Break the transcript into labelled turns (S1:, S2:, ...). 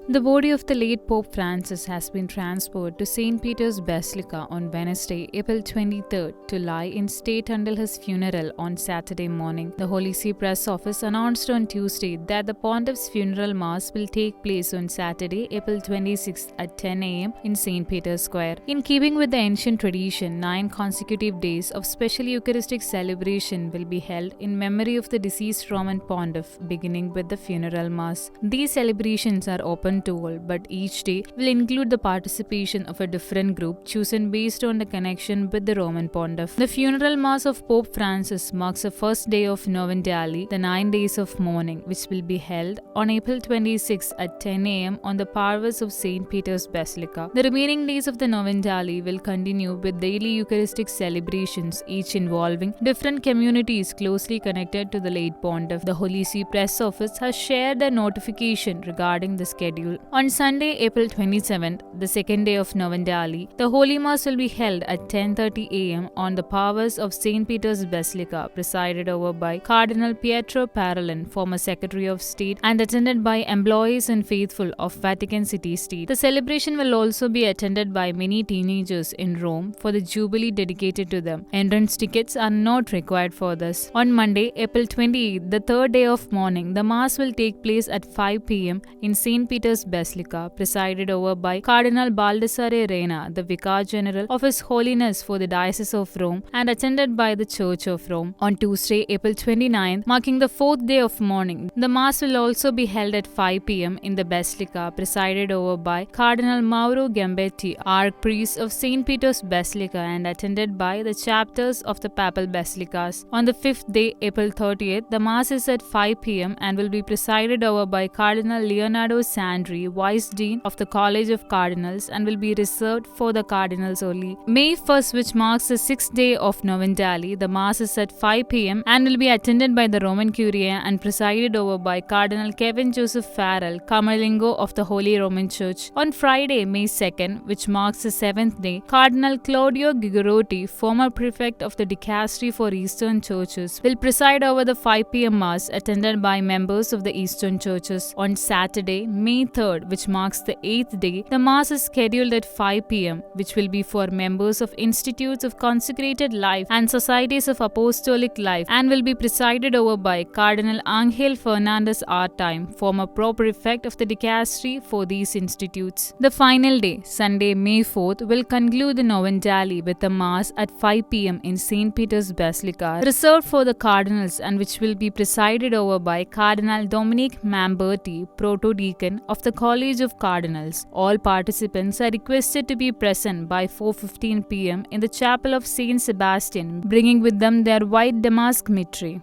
S1: The body of the late Pope Francis has been transferred to St. Peter's Basilica on Wednesday, April 23rd, to lie in state until his funeral on Saturday morning. The Holy See Press Office announced on Tuesday that the Pontiff's funeral mass will take place on Saturday, April 26th at 10 a.m. in St. Peter's Square. In keeping with the ancient tradition, 9 consecutive days of special Eucharistic celebration will be held in memory of the deceased Roman Pontiff, beginning with the funeral mass. These celebrations are open to all, but each day will include the participation of a different group chosen based on the connection with the Roman Pontiff. The funeral mass of Pope Francis marks the first day of Novendiali, the 9 days of mourning, which will be held on April 26 at 10 a.m. on the parvis of St. Peter's Basilica. The remaining days of the Novendiali will continue with daily Eucharistic celebrations, each involving different communities closely connected to the late Pontiff. The Holy See Press Office has shared a notification regarding the schedule. On Sunday, April 27th, the second day of Novendiali, the Holy Mass will be held at 10:30 a.m. on the parvis of St. Peter's Basilica, presided over by Cardinal Pietro Parolin, former Secretary of State, and attended by employees and faithful of Vatican City State. The celebration will also be attended by many teenagers in Rome for the Jubilee dedicated to them. Entrance tickets are not required for this. On Monday, April 28th, the third day of mourning, the Mass will take place at 5 p.m. in St. Peter's Basilica, presided over by Cardinal Baldassare Reina, the Vicar General of His Holiness for the Diocese of Rome, and attended by the Church of Rome. On Tuesday, April 29th, marking the fourth day of mourning, the Mass will also be held at 5 p.m. in the Basilica, presided over by Cardinal Mauro Gambetti, Archpriest of St. Peter's Basilica, and attended by the chapters of the Papal Basilicas. On the fifth day, April 30th, the Mass is at 5 p.m. and will be presided over by Cardinal Leonardo Sandri, Vice Dean of the College of Cardinals, and will be reserved for the Cardinals only. May 1st, which marks the 6th day of Novendiali, the Mass is at 5 p.m. and will be attended by the Roman Curia and presided over by Cardinal Kevin Joseph Farrell, Camerlengo of the Holy Roman Church. On Friday, May 2nd, which marks the 7th day, Cardinal Claudio Gigorotti, former prefect of the Dicastery for Eastern Churches, will preside over the 5 p.m. Mass attended by members of the Eastern Churches. On Saturday, May 3rd, which marks the 8th day, the Mass is scheduled at 5 p.m., which will be for members of Institutes of Consecrated Life and Societies of Apostolic Life, and will be presided over by Cardinal Angel Fernandez Artime, former pro-prefect of the Dicastery for these institutes. The final day, Sunday, May 4th, will conclude the Novendiali with a Mass at 5 p.m. in St. Peter's Basilica, reserved for the Cardinals, and which will be presided over by Cardinal Dominique Mamberti, Proto-Deacon of the College of Cardinals. All participants are requested to be present by 4:15 p.m. in the chapel of Saint Sebastian, bringing with them their white damask mitre.